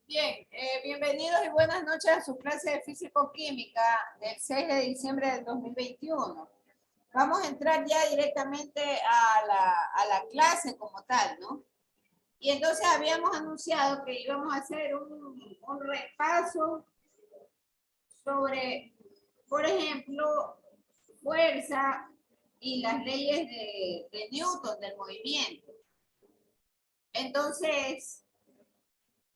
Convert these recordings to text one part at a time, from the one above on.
Bien, bienvenidos y buenas noches a su clase de Físico-Química del 6 de diciembre del 2021. Vamos a entrar ya directamente a la clase como tal, ¿no? Y entonces habíamos anunciado que íbamos a hacer un repaso sobre, por ejemplo, fuerza y las leyes de Newton, del movimiento. Entonces,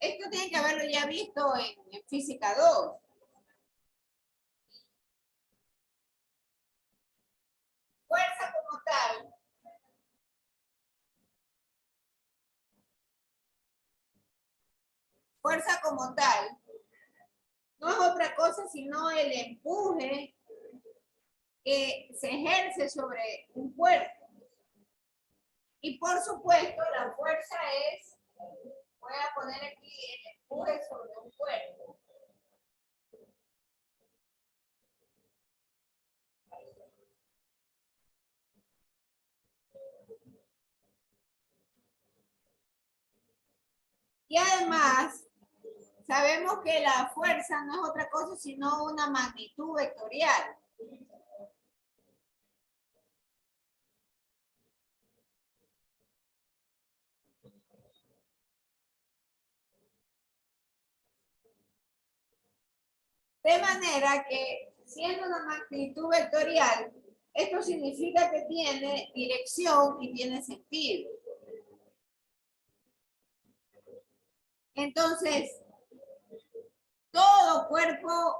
esto tienen que haberlo ya visto en Física 2. Fuerza como tal, fuerza como tal, no es otra cosa sino el empuje que se ejerce sobre un cuerpo. Y por supuesto, la fuerza es, voy a poner aquí el empuje sobre un cuerpo. Y además, sabemos que la fuerza no es otra cosa sino una magnitud vectorial. De manera que, siendo una magnitud vectorial, esto significa que tiene dirección y tiene sentido. Entonces, todo cuerpo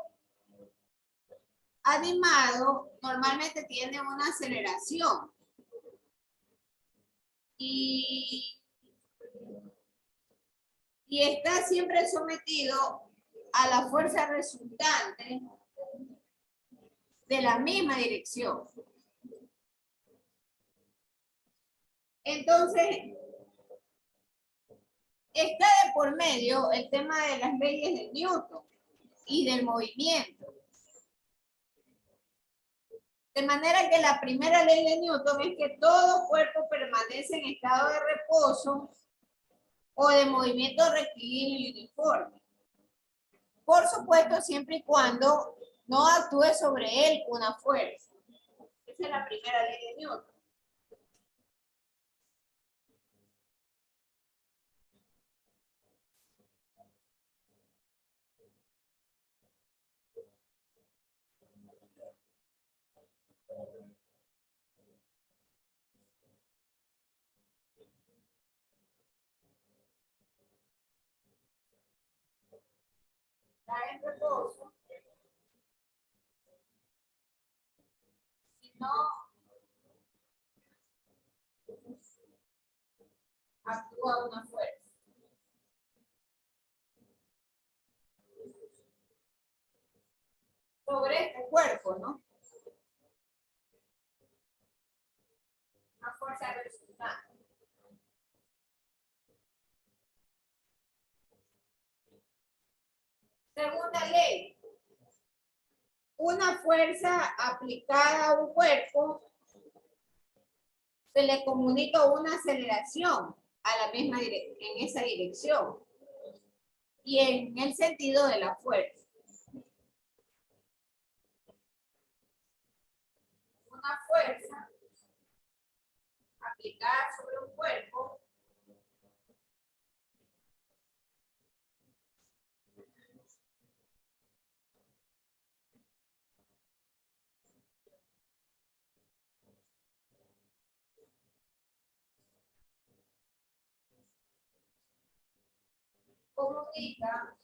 animado normalmente tiene una aceleración. Y está siempre sometido a la fuerza resultante de la misma dirección. Entonces, está de por medio el tema de las leyes de Newton y del movimiento. De manera que la primera ley de Newton es que todo cuerpo permanece en estado de reposo o de movimiento rectilíneo y uniforme. Por supuesto, siempre y cuando no actúe sobre él una fuerza. Esa es la primera ley de Newton. Está en reposo. Si no actúa una fuerza. Sobre este cuerpo, ¿no? Una fuerza resultante. Segunda ley. Una fuerza aplicada a un cuerpo se le comunica una aceleración a la misma en esa dirección y en el sentido de la fuerza. Una fuerza aplicada sobre un cuerpo comunica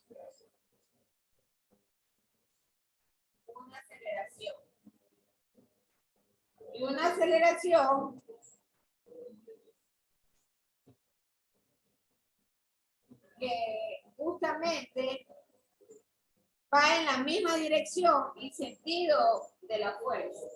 una aceleración. Y una aceleración que justamente va en la misma dirección y sentido de la fuerza.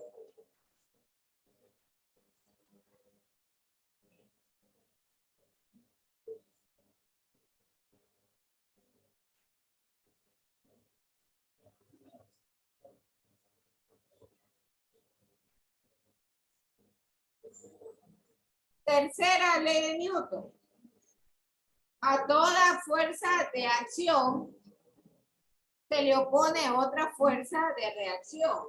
Tercera ley de Newton. A toda fuerza de acción se le opone otra fuerza de reacción.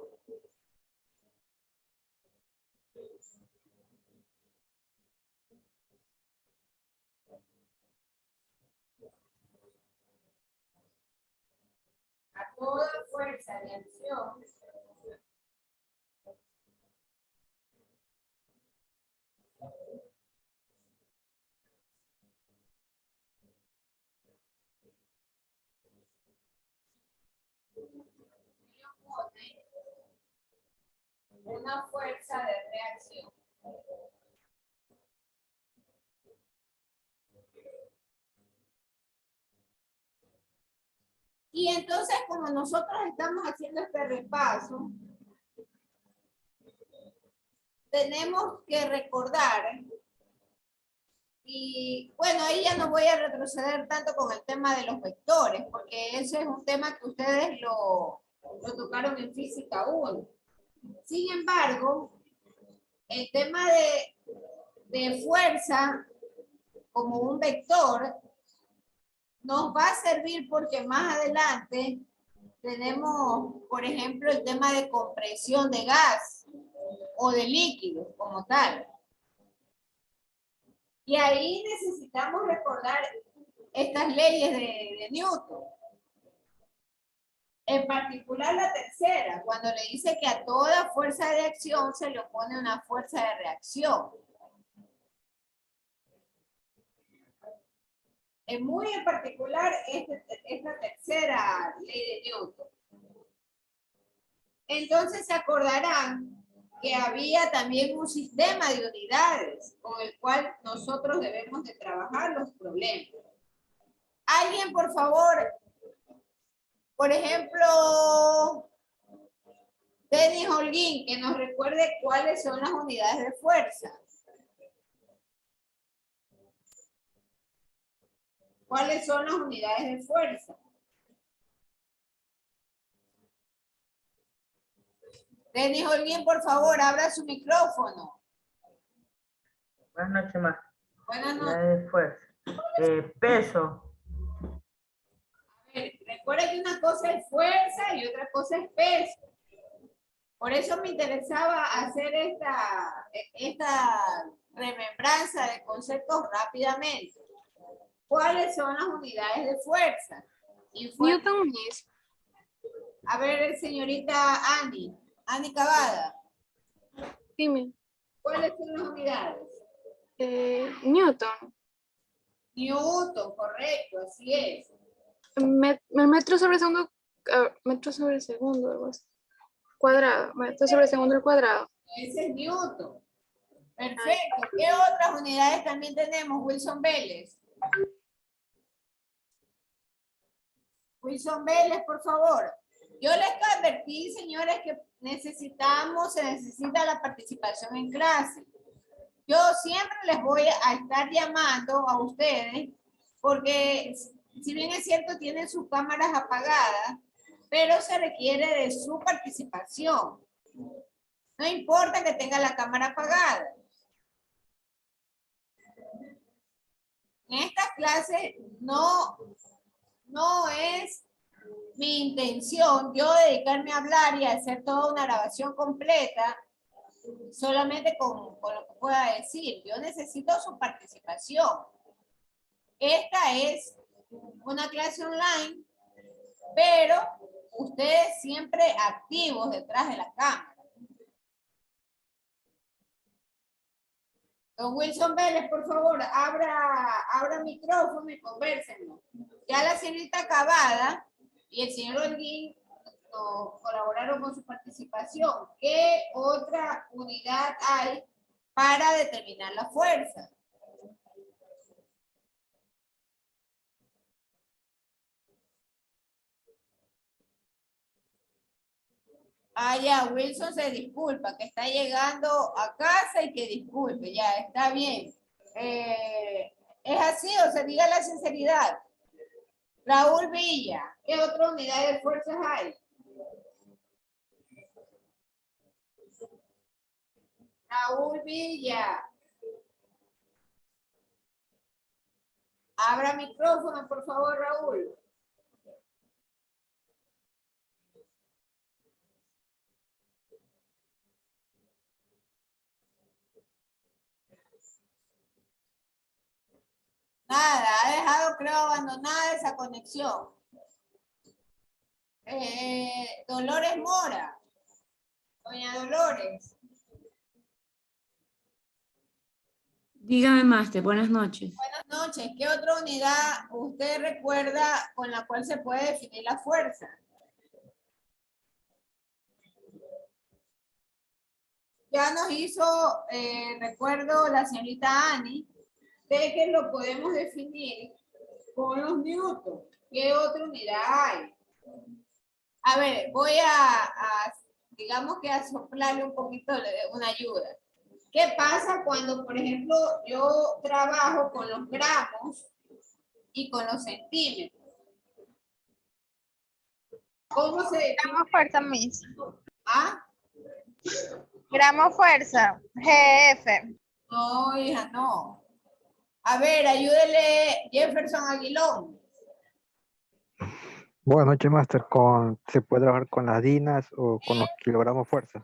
A toda fuerza de acción se le opone una fuerza de reacción. Y entonces, como nosotros estamos haciendo este repaso, tenemos que recordar, y bueno, ahí ya no voy a retroceder tanto con el tema de los vectores, porque ese es un tema que ustedes lo tocaron en física 1. Sin embargo, el tema de fuerza como un vector nos va a servir porque más adelante tenemos, por ejemplo, el tema de compresión de gas o de líquido como tal. Y ahí necesitamos recordar estas leyes de Newton. En particular la tercera, cuando le dice que a toda fuerza de acción se le opone una fuerza de reacción. Es muy en particular esta tercera ley de Newton. Entonces se acordarán que había también un sistema de unidades con el cual nosotros debemos de trabajar los problemas. Alguien, por favor, por ejemplo, Denis Holguín, que nos recuerde cuáles son las unidades de fuerza. ¿Cuáles son las unidades de fuerza? Denis Holguín, por favor, abra su micrófono. Buenas noches, más. Buenas noches. Unidades de fuerza. Peso. A ver, recuerda que una cosa es fuerza y otra cosa es peso. Por eso me interesaba hacer esta remembranza de conceptos rápidamente. ¿Cuáles son las unidades de fuerza? Newton es. A ver, señorita Annie Cavada, Dime. ¿cuáles son las unidades? Newton. Newton, correcto, así es. Metro sobre segundo. Metro sobre segundo, algo así. Cuadrado. Metro sobre segundo al cuadrado. Ese es Newton. Perfecto. ¿Qué otras unidades también tenemos, Wilson Vélez? Wilson Vélez, por favor. Yo les advertí, señores, que se necesita la participación en clase. Yo siempre les voy a estar llamando a ustedes, porque si bien es cierto, tienen sus cámaras apagadas, pero se requiere de su participación. No importa que tenga la cámara apagada. En esta clase no es mi intención yo dedicarme a hablar y hacer toda una grabación completa solamente con lo que pueda decir. Yo necesito su participación. Esta es una clase online, pero ustedes siempre activos detrás de la cámara. Don Wilson Vélez, por favor, abra micrófono y conversen. Ya la señorita Cavada y el señor Holguín colaboraron con su participación. ¿Qué otra unidad hay para determinar la fuerza? Ah, ya, Wilson se disculpa, que está llegando a casa y que disculpe, ya, está bien. Es así, o sea, diga la sinceridad. Raúl Villa, ¿qué otra unidad de fuerzas hay? Raúl Villa. Abra micrófono, por favor, Raúl. Nada, ha dejado, creo, abandonada esa conexión. Dolores Mora. Doña Dolores. Dígame, máster, buenas noches. Buenas noches. ¿Qué otra unidad usted recuerda con la cual se puede definir la fuerza? Ya nos hizo, recuerdo, la señorita Ani, de que lo podemos definir con los newtons. ¿Qué otra unidad hay? A ver, voy digamos que a soplarle un poquito una ayuda. ¿Qué pasa cuando, por ejemplo, yo trabajo con los gramos y con los centímetros? ¿Cómo se define? Gramo fuerza, Miss. ¿Ah? Gramo fuerza, GF. No, hija, no. A ver, ayúdele Jefferson Aguilón. Buenas noches, Master. ¿Se puede trabajar con las dinas o con los kilogramos fuerza?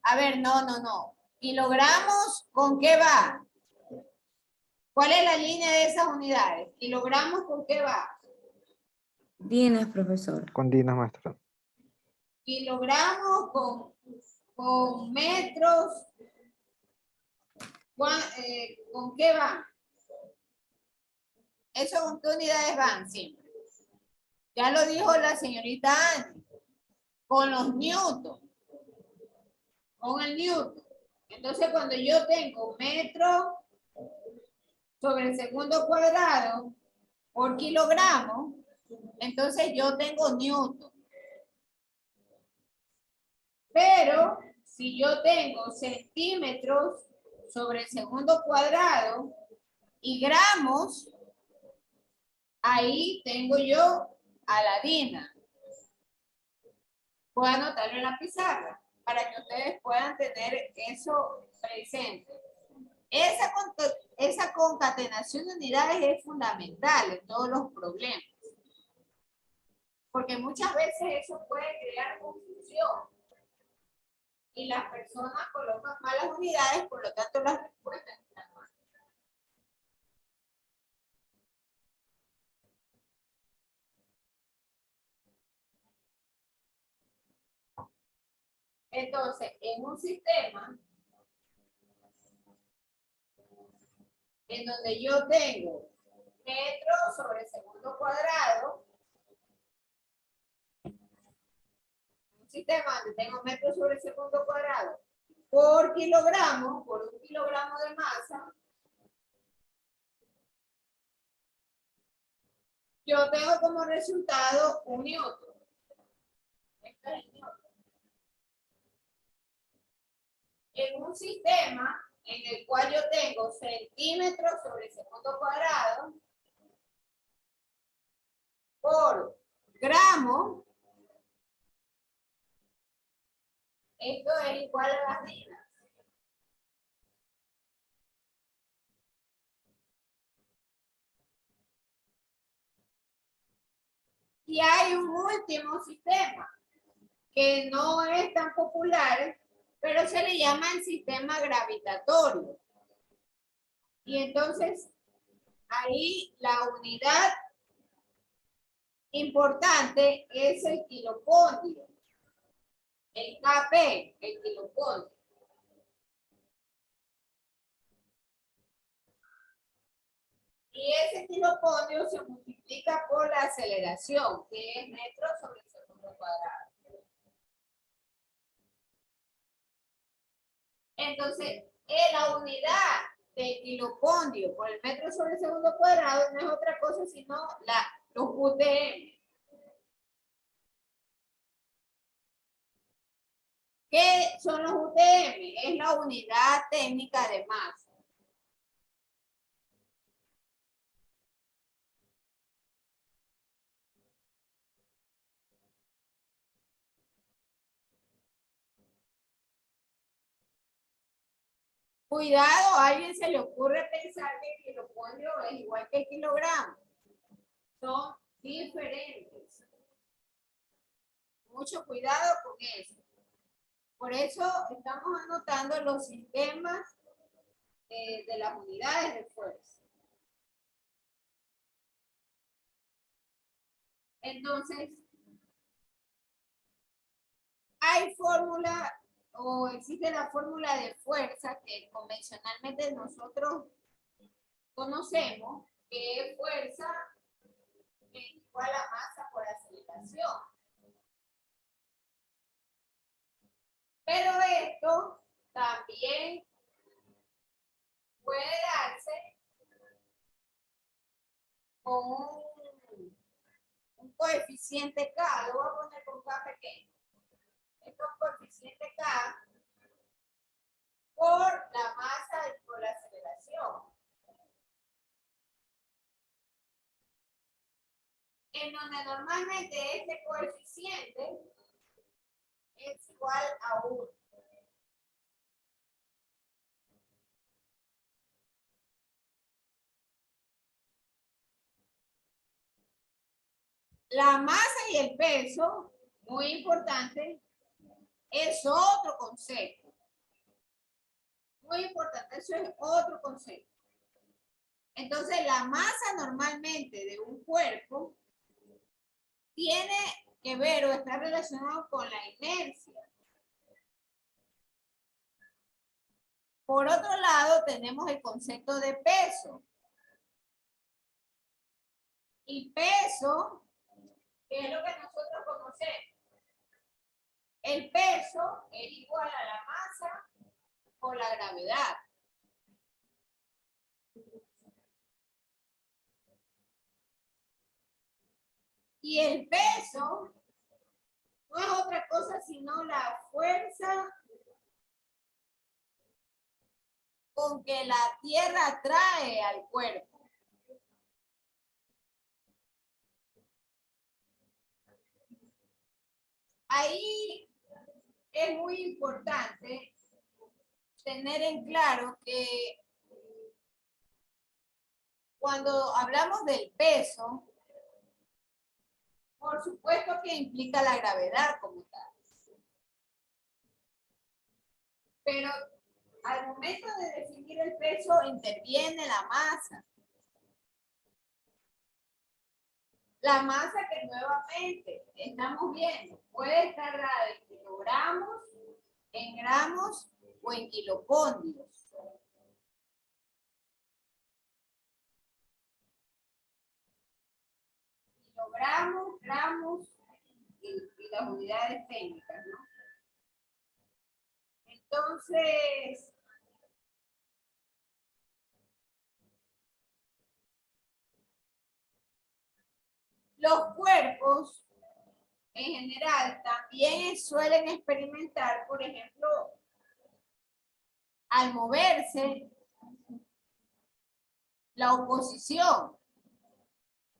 A ver, no. ¿Kilogramos con qué va? ¿Cuál es la línea de esas unidades? ¿Kilogramos con qué va? Dinas, profesor. Con dinas, Master. Kilogramos con metros. ¿Con qué van? ¿Eso con qué unidades van siempre? Ya lo dijo la señorita Annie. Con los newtons. Con el newton. Entonces, cuando yo tengo metro sobre segundo cuadrado por kilogramo, entonces yo tengo newton. Pero si yo tengo centímetros sobre segundo cuadrado y gramos, ahí tengo yo a la DINA. Voy a anotarlo en la pizarra para que ustedes puedan tener eso presente. Esa concatenación de unidades es fundamental en todos los problemas. Porque muchas veces eso puede crear confusión. Y las personas colocan malas unidades, por lo tanto las respuestas están mal. Entonces, en un sistema en donde yo tengo metros sobre segundo cuadrado, un sistema donde tengo metros sobre segundo cuadrado por kilogramo, por un kilogramo de masa, yo tengo como resultado un newton. Esto es el newton. En un sistema en el cual yo tengo centímetros sobre segundo cuadrado por gramo, esto es igual a las dinas. Y hay un último sistema que no es tan popular, pero se le llama el sistema gravitatorio. Y entonces, ahí la unidad importante es el kilopondio. El KP, el kilopondio. Y ese kilopondio se multiplica por la aceleración, que es metros sobre segundo cuadrado. Entonces, la unidad de kilopondio por el metro sobre segundo cuadrado no es otra cosa sino los UTM. ¿Qué son los UTM? Es la unidad técnica de masa. Cuidado, a alguien se le ocurre pensar que el kilopondio es igual que el kilogramo. Son diferentes. Mucho cuidado con eso. Por eso estamos anotando los sistemas de las unidades de fuerza. Entonces, hay fórmula o existe la fórmula de fuerza que convencionalmente nosotros conocemos, que es fuerza igual a masa por aceleración. Pero esto también puede darse con un coeficiente K, lo voy a poner con K pequeño. Esto es un coeficiente K por la masa y por la aceleración. En donde normalmente este coeficiente es igual a 1. La masa y el peso, muy importante, es otro concepto. Muy importante, eso es otro concepto. Entonces, la masa normalmente de un cuerpo tiene que ver o está relacionado con la inercia. Por otro lado, tenemos el concepto de peso. Y peso, que es lo que nosotros conocemos. El peso es igual a la masa por la gravedad. Y el peso no es otra cosa sino la fuerza con que la tierra atrae al cuerpo. Ahí es muy importante tener en claro que cuando hablamos del peso, por supuesto que implica la gravedad como tal. Pero al momento de definir el peso interviene la masa. La masa que nuevamente estamos viendo puede estar dada en kilogramos, en gramos o en kilopondios. Kilogramos, gramos y las unidades técnicas, ¿no? Entonces, los cuerpos en general también suelen experimentar, por ejemplo, al moverse, la oposición.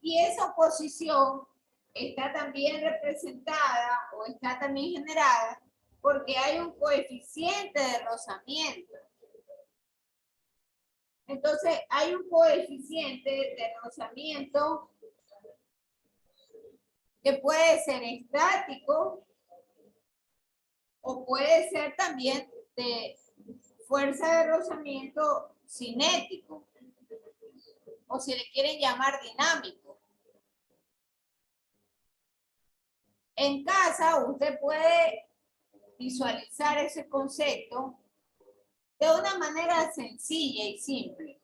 Y esa oposición está también representada o está también generada porque hay un coeficiente de rozamiento. Entonces, hay un coeficiente de rozamiento que puede ser estático o puede ser también de fuerza de rozamiento cinético, o si le quieren llamar dinámico. En casa usted puede visualizar ese concepto de una manera sencilla y simple.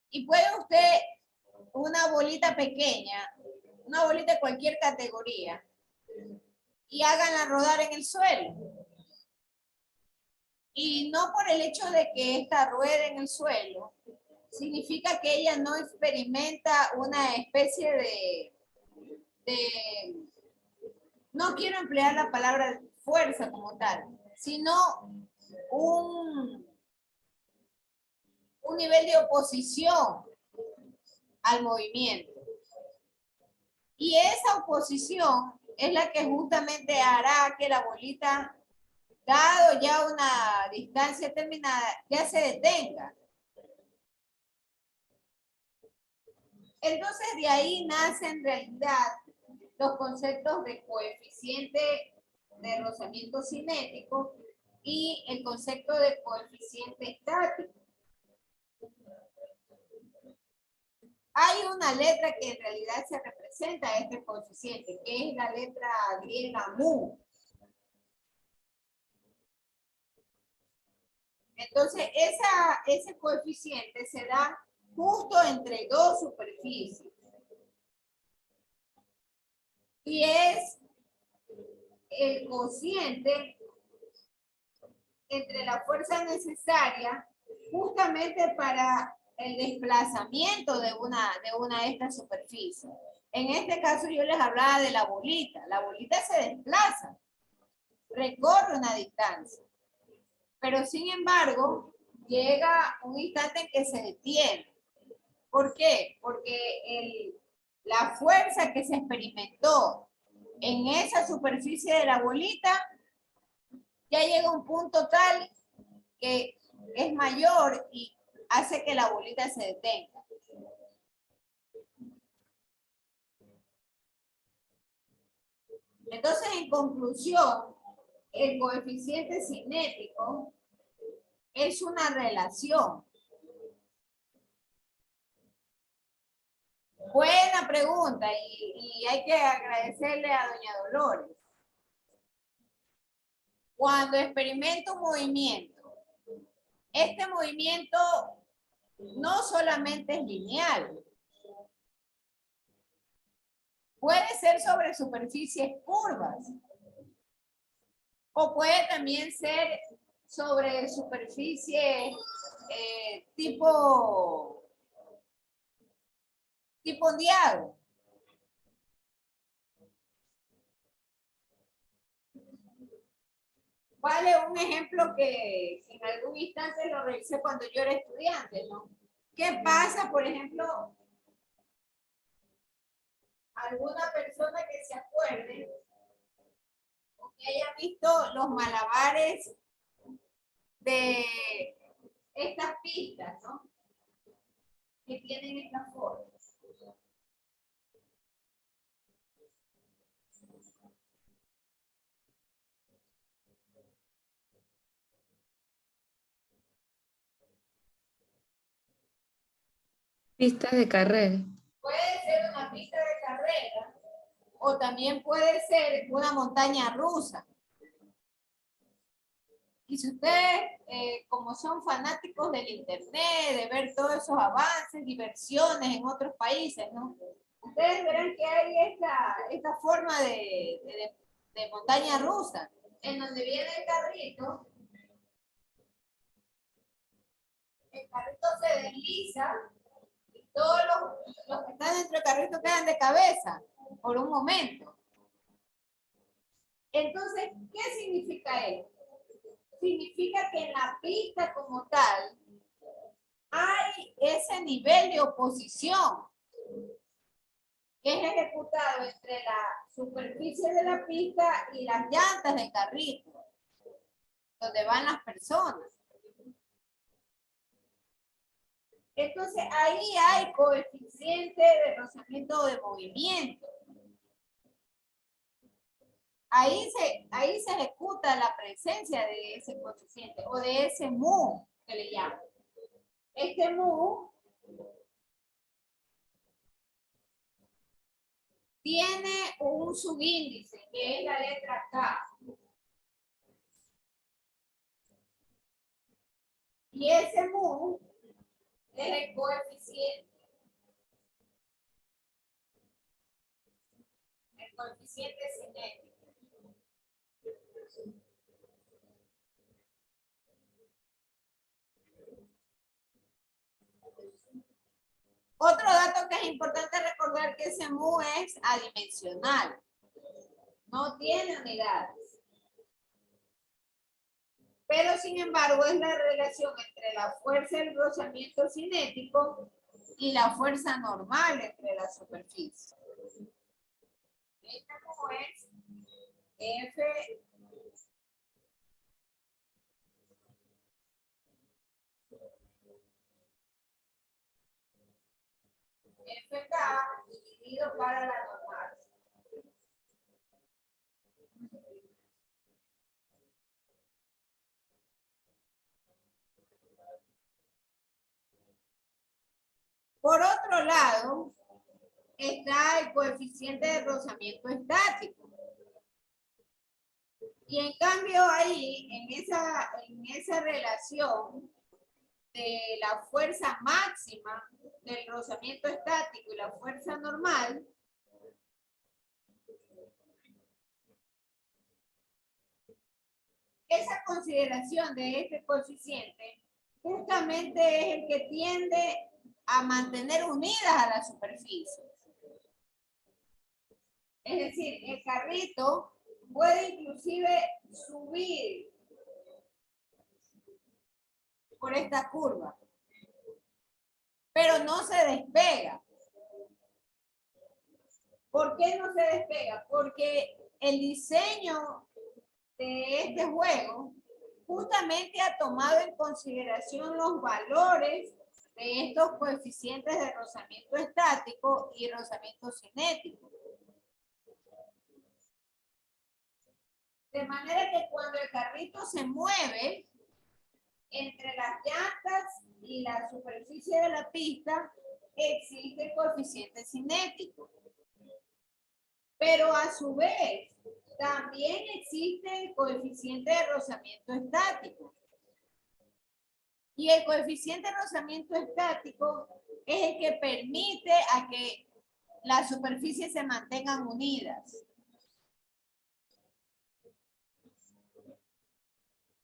Y puede usted, una bolita pequeña, una bolita de cualquier categoría, y háganla rodar en el suelo. Y no por el hecho de que esta ruede en el suelo, significa que ella no experimenta una especie no quiero emplear la palabra fuerza como tal, sino un nivel de oposición al movimiento. Y esa oposición es la que justamente hará que la bolita dado ya una distancia determinada, ya se detenga. Entonces de ahí nace en realidad los conceptos de coeficiente de rozamiento cinético y el concepto de coeficiente estático. Hay una letra que en realidad se representa a este coeficiente, que es la letra griega mu. Entonces, ese coeficiente se da justo entre dos superficies. Y es el cociente entre la fuerza necesaria justamente para el desplazamiento de una de estas superficies. En este caso yo les hablaba de la bolita. La bolita se desplaza, recorre una distancia. Pero sin embargo, llega un instante en que se detiene. ¿Por qué? Porque la fuerza que se experimentó en esa superficie de la bolita ya llega a un punto tal que es mayor y hace que la bolita se detenga. Entonces, en conclusión, el coeficiente cinético es una relación. Buena pregunta y hay que agradecerle a doña Dolores. Cuando experimento un movimiento, este movimiento no solamente es lineal, puede ser sobre superficies curvas o puede también ser sobre superficies tipo ondeado. Vale, un ejemplo que en algún instante lo revisé cuando yo era estudiante, ¿no? ¿Qué pasa, por ejemplo, alguna persona que se acuerde o que haya visto los malabares de estas pistas, ¿no? Que tienen esta forma. Pistas de carrera. Puede ser una pista de carrera o también puede ser una montaña rusa. Y si ustedes, como son fanáticos del internet, de ver todos esos avances, diversiones en otros países, ¿no? Ustedes verán que hay esta forma de montaña rusa, en donde viene el carrito se desliza y todos los que están dentro del carrito quedan de cabeza por un momento. Entonces, ¿qué significa esto? Significa que en la pista como tal hay ese nivel de oposición que es ejecutado entre la superficie de la pista y las llantas del carrito, donde van las personas. Entonces ahí hay coeficiente de rozamiento de movimiento. Ahí se ejecuta la presencia de ese coeficiente o de ese mu que le llaman. Este mu tiene un subíndice que es la letra K. Y ese mu es el coeficiente. El coeficiente cinético. Otro dato que es importante recordar que ese mu es adimensional. No tiene unidades. Pero sin embargo es la relación entre la fuerza del rozamiento cinético y la fuerza normal entre la superficie. Esta mu es F FK dividido para la normal. Por otro lado, está el coeficiente de rozamiento estático. Y en cambio ahí, en esa relación de la fuerza máxima del rozamiento estático y la fuerza normal, esa consideración de este coeficiente justamente es el que tiende a mantener unidas a la superficie. Es decir, el carrito puede inclusive subir por esta curva, pero no se despega. ¿Por qué no se despega? Porque el diseño de este juego justamente ha tomado en consideración los valores de estos coeficientes de rozamiento estático y rozamiento cinético. De manera que cuando el carrito se mueve entre las llantas y la superficie de la pista, existe el coeficiente cinético. Pero a su vez, también existe el coeficiente de rozamiento estático. Y el coeficiente de rozamiento estático es el que permite a que las superficies se mantengan unidas.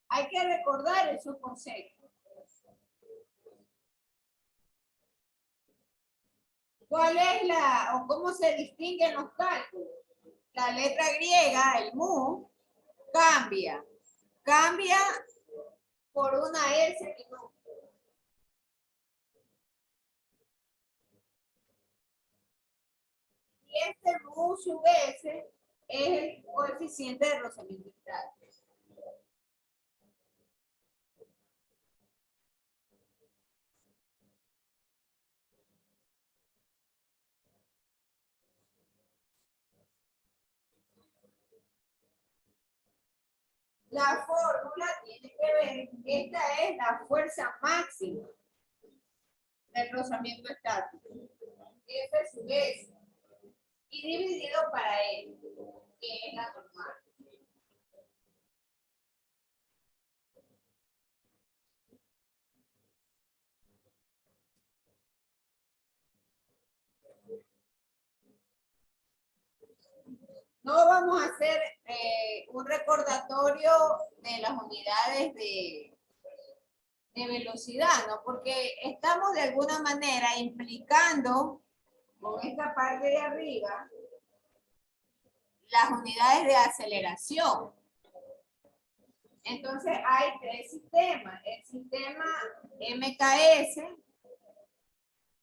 Hay que recordar esos conceptos. ¿Cuál es o cómo se distinguen los cálculos? La letra griega, el mu, cambia por una S minúscula. Y este mu sub S es el coeficiente de rozamiento estático. La fórmula tiene que ver, esta es la fuerza máxima del rozamiento estático, F sub S, y dividido para L, que es la normal. No vamos a hacer un recordatorio de las unidades de velocidad, ¿no? Porque estamos de alguna manera implicando con esta parte de arriba las unidades de aceleración. Entonces hay tres sistemas: el sistema MKS,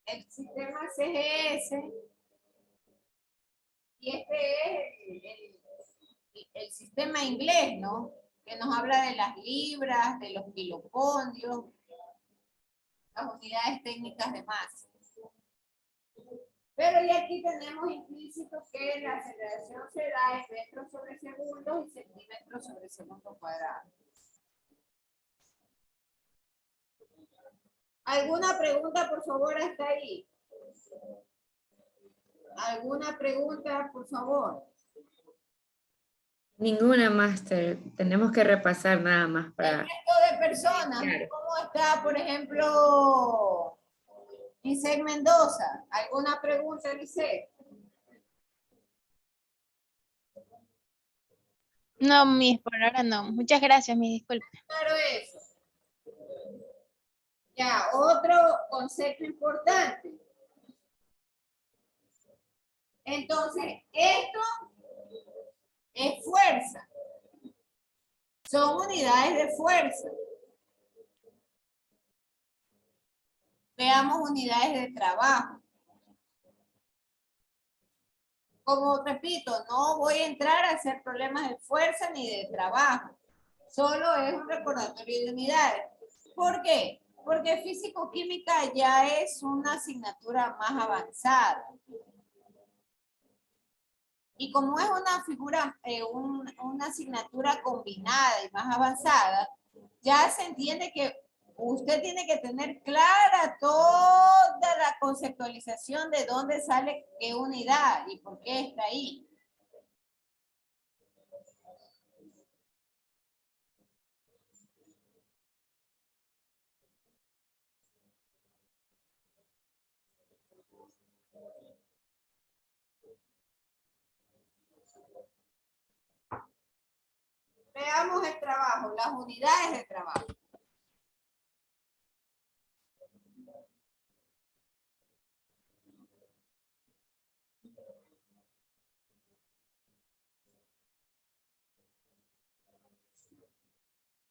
el sistema CGS, y este es el sistema inglés, ¿no? Que nos habla de las libras, de los kilopondios, las unidades técnicas de masa. Pero ya aquí tenemos implícito que la aceleración se da en metros sobre segundo y centímetros sobre segundo cuadrado. ¿Alguna pregunta, por favor, hasta ahí? ¿Alguna pregunta, por favor? Ninguna, máster. Tenemos que repasar nada más El para... resto de personas, Claro. ¿cómo está, por ejemplo, Lisset Mendoza? ¿Alguna pregunta, Lisset? No, Miss, por ahora no. Muchas gracias, Miss, disculpe. Claro eso. Ya, otro concepto importante. Entonces, esto es fuerza. Son unidades de fuerza. Veamos unidades de trabajo. Como repito, no voy a entrar a hacer problemas de fuerza ni de trabajo. Solo es un recordatorio de unidades. ¿Por qué? Porque físico-química ya es una asignatura más avanzada. Y como es una figura, una asignatura combinada y más avanzada, ya se entiende que usted tiene que tener clara toda la conceptualización de dónde sale qué unidad y por qué está ahí. Veamos el trabajo, las unidades de trabajo.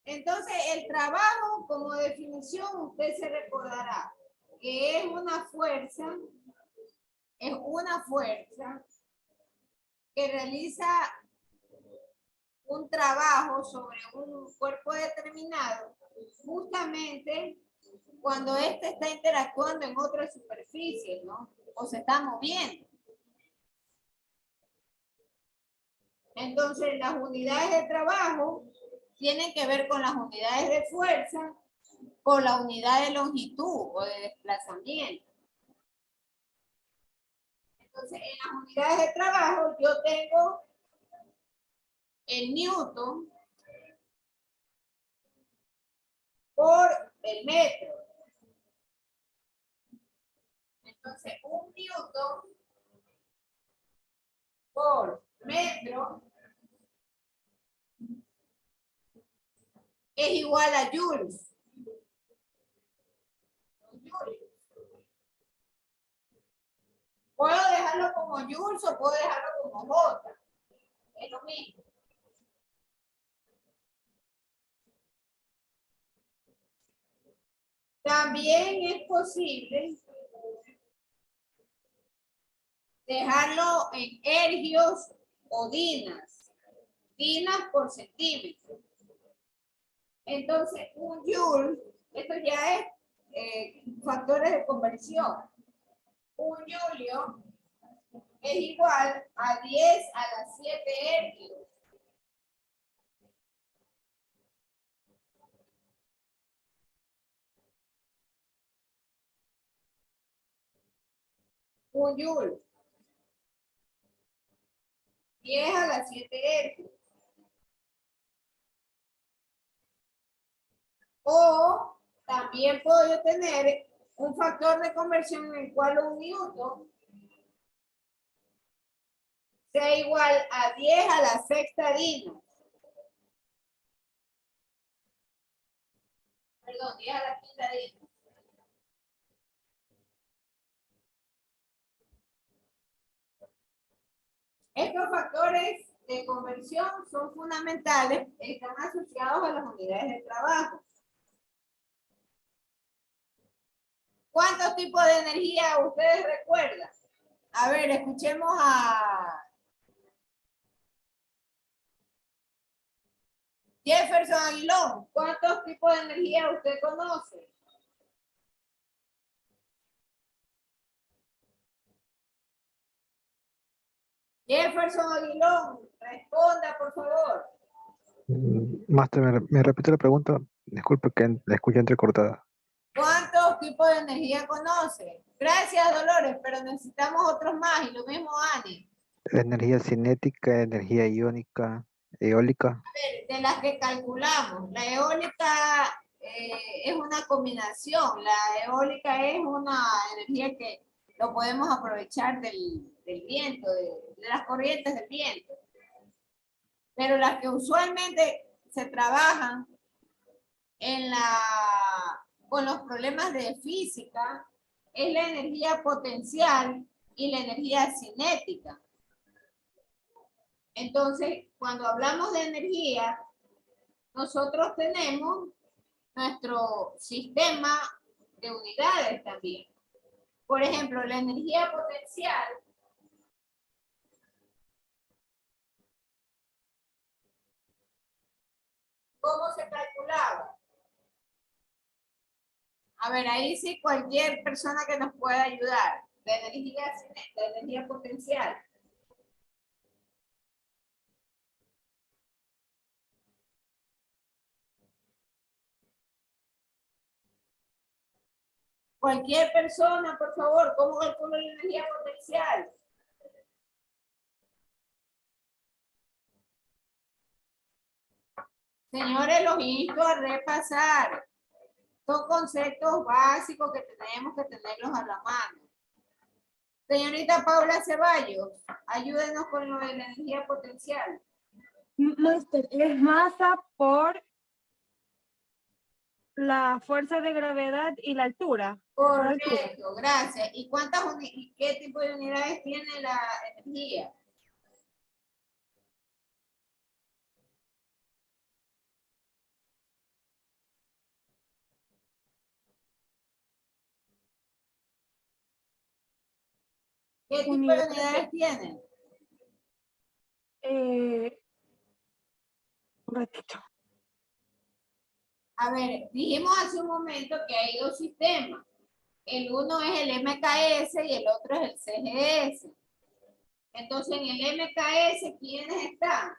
Entonces, el trabajo, como definición, usted se recordará que es una fuerza que realiza un trabajo sobre un cuerpo determinado, justamente cuando éste está interactuando en otras superficies, ¿no? O se está moviendo. Entonces, las unidades de trabajo tienen que ver con las unidades de fuerza, con la unidad de longitud o de desplazamiento. Entonces, en las unidades de trabajo yo tengo el newton por el metro. Entonces, un newton por metro es igual a joules. Puedo dejarlo como joules o puedo dejarlo como J. Es lo mismo. También es posible dejarlo en ergios o dinas. Dinas por centímetro. Entonces, un joule, esto ya es factores de conversión. Un julio es igual a 10 a la 7 ergios. Un joule. 10 a la 7 ergios. O también puedo yo tener un factor de conversión en el cual un newton sea igual a 10 a la sexta dina. Perdón, 10 a la quinta dina. Estos factores de conversión son fundamentales, están asociados a las unidades de trabajo. ¿Cuántos tipos de energía ustedes recuerdan? A ver, escuchemos a Jefferson Aguilón. ¿Cuántos tipos de energía usted conoce? Jefferson Aguilón, responda, por favor. Máster, ¿me repite la pregunta? Disculpe que la escuché entrecortada. ¿Cuántos tipos de energía conoce? Gracias, Dolores, pero necesitamos otros más y lo mismo Ani. Energía cinética, energía iónica, eólica. De las que calculamos. La eólica es una combinación. La eólica es una energía que lo podemos aprovechar del viento, de las corrientes del viento. Pero las que usualmente se trabajan con los problemas de física es la energía potencial y la energía cinética. Entonces, cuando hablamos de energía, nosotros tenemos nuestro sistema de unidades también. Por ejemplo, la energía potencial ¿cómo se calculaba? A ver, ahí sí cualquier persona que nos pueda ayudar. La energía potencial. Cualquier persona, por favor, ¿cómo calculo la energía potencial? Señores, los invito a repasar. Son conceptos básicos que tenemos que tenerlos a la mano. Señorita Paula Ceballos, ayúdenos con lo de la energía potencial. Máster, es masa por la fuerza de gravedad y la altura. Correcto, gracias. ¿Y y qué tipo de unidades tiene la energía? ¿Qué tipo de unidades tiene? Un ratito. A ver, dijimos hace un momento que hay dos sistemas. El uno es el MKS y el otro es el CGS. Entonces, en el MKS, ¿quiénes están?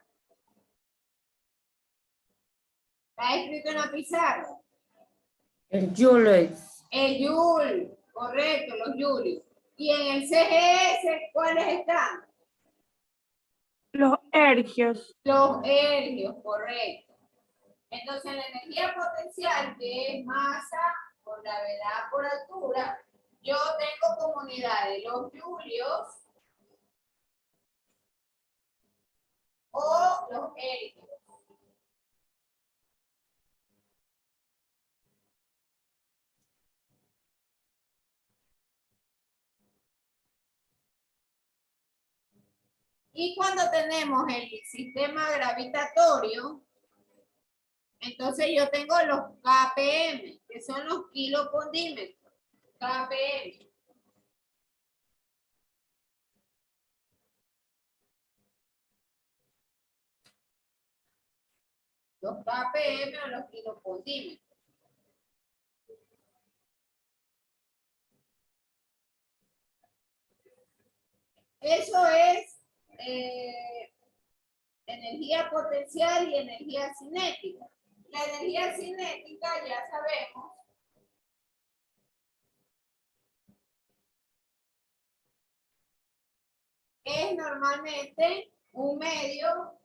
¿Está escrito en la pizarra? El Joule. El Joule, correcto, los Joules. Y en el CGS, ¿cuáles están? Los ergios. Los ergios, correcto. Entonces, la energía potencial, que es masa por gravedad por altura, yo tengo como unidades los julios o los ergios. Y cuando tenemos el sistema gravitatorio, entonces yo tengo los KPM, que son los kilopondímetros. KPM. Los KPM o los kilopondímetros. Eso es energía potencial y energía cinética. La energía cinética ya sabemos es normalmente un medio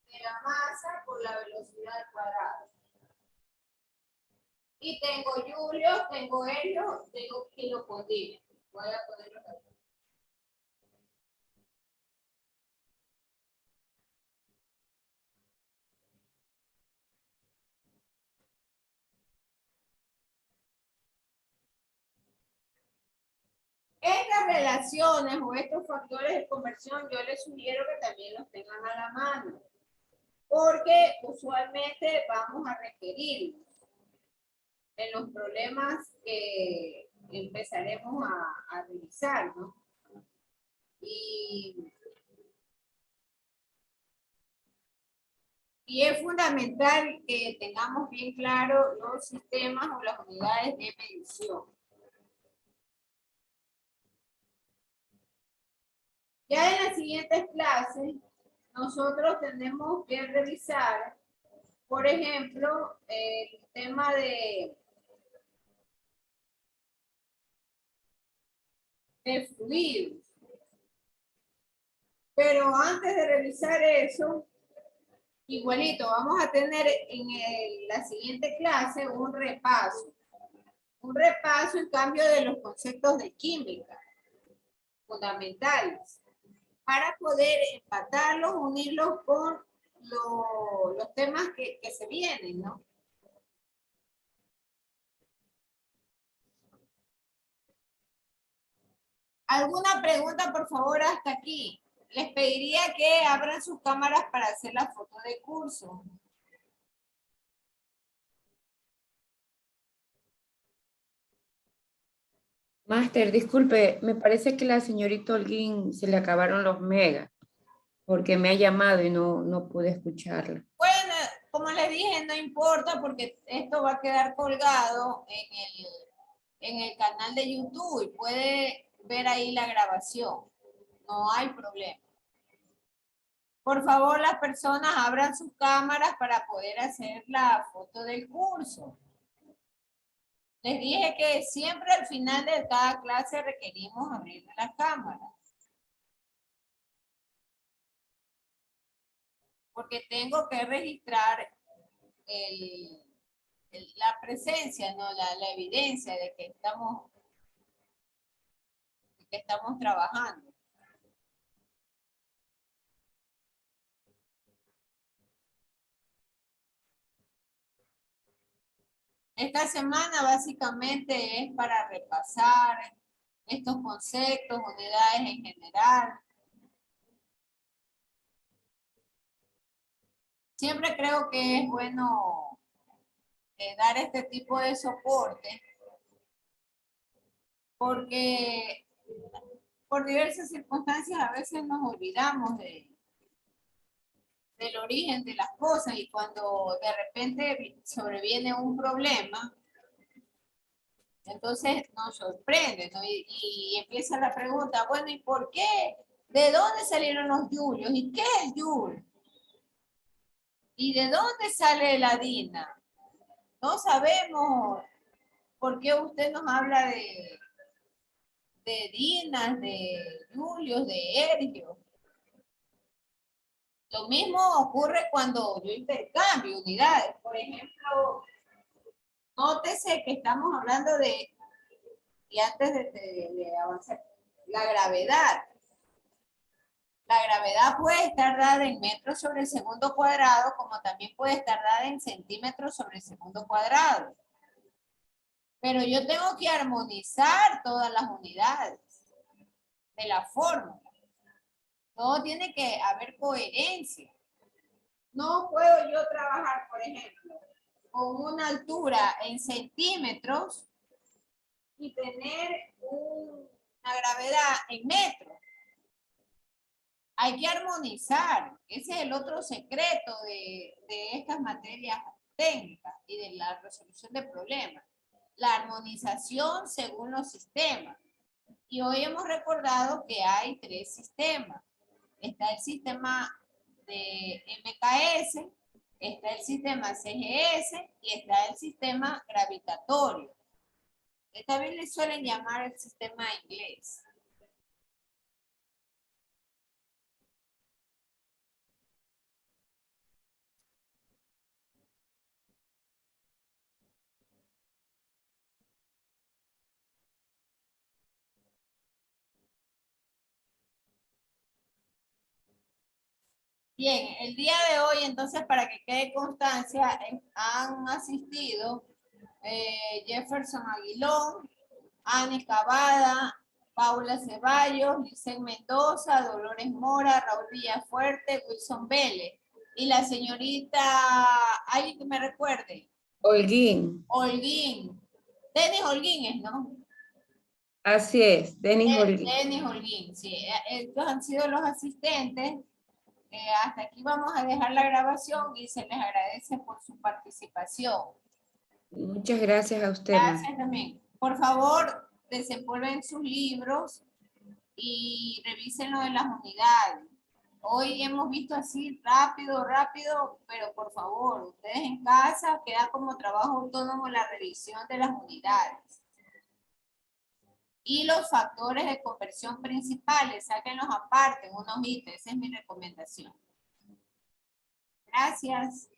de la masa por la velocidad al cuadrado. Y tengo julios, tengo helios, tengo kilopondímetros. Voy a ponerlos aquí. Estas relaciones o estos factores de conversión yo les sugiero que también los tengan a la mano, porque usualmente vamos a requerirlos en los problemas que empezaremos a revisar, ¿no? Y es fundamental que tengamos bien claro los sistemas o las unidades de medición. Ya en las siguientes clases, nosotros tenemos que revisar, por ejemplo, el tema de fluidos. Pero antes de revisar eso, igualito, vamos a tener en la siguiente clase un repaso. Un repaso en cambio de los conceptos de química fundamentales, para poder empatarlos, unirlos con los temas que se vienen, ¿no? ¿Alguna pregunta, por favor, hasta aquí? Les pediría que abran sus cámaras para hacer la foto de curso. Máster, disculpe, me parece que la señorita Holguín se le acabaron los megas, porque me ha llamado y no pude escucharla. Bueno, como les dije, no importa porque esto va a quedar colgado en el canal de YouTube y puede ver ahí la grabación. No hay problema. Por favor, las personas abran sus cámaras para poder hacer la foto del curso. Les dije que siempre al final de cada clase requerimos abrir la cámara. Porque tengo que registrar la presencia, ¿no? La evidencia de que estamos trabajando. Esta semana básicamente es para repasar estos conceptos, unidades en general. Siempre creo que es bueno dar este tipo de soporte porque por diversas circunstancias a veces nos olvidamos del origen de las cosas y cuando de repente sobreviene un problema, entonces nos sorprende, ¿no? Y empieza la pregunta, bueno, ¿y por qué? ¿De dónde salieron los yulios? ¿Y qué es yul? ¿Y de dónde sale la DINA? No sabemos por qué usted nos habla de dinas, de julios, de ergios. Lo mismo ocurre cuando yo intercambio unidades. Por ejemplo, nótese que estamos hablando y antes de avanzar, la gravedad. La gravedad puede estar dada en metros sobre el segundo cuadrado, como también puede estar dada en centímetros sobre el segundo cuadrado. Pero yo tengo que armonizar todas las unidades de la fórmula. Todo tiene que haber coherencia. No puedo yo trabajar, por ejemplo, con una altura en centímetros y tener una gravedad en metros. Hay que armonizar. Ese es el otro secreto de estas materias técnicas y de la resolución de problemas. La armonización según los sistemas. Y hoy hemos recordado que hay 3 sistemas. Está el sistema de MKS, está el sistema CGS y está el sistema gravitatorio. También le suelen llamar el sistema inglés. Bien, el día de hoy, entonces, para que quede constancia, han asistido Jefferson Aguilón, Ani Cavada, Paula Ceballos, Licen Mendoza, Dolores Mora, Raúl Villafuerte, Wilson Vélez. Y la señorita, alguien que me recuerde. Holguín. Holguín. Denis Holguín es, ¿no? Así es, Denis Holguín. Denis Holguín, sí. Estos han sido los asistentes. Hasta aquí vamos a dejar la grabación y se les agradece por su participación. Muchas gracias a usted. Gracias también. Por favor, desempolven sus libros y revisen lo de las unidades. Hoy hemos visto así rápido, pero por favor, ustedes en casa queda como trabajo autónomo la revisión de las unidades. Y los factores de conversión principales, sáquenlos aparte en una hojita, esa es mi recomendación. Gracias.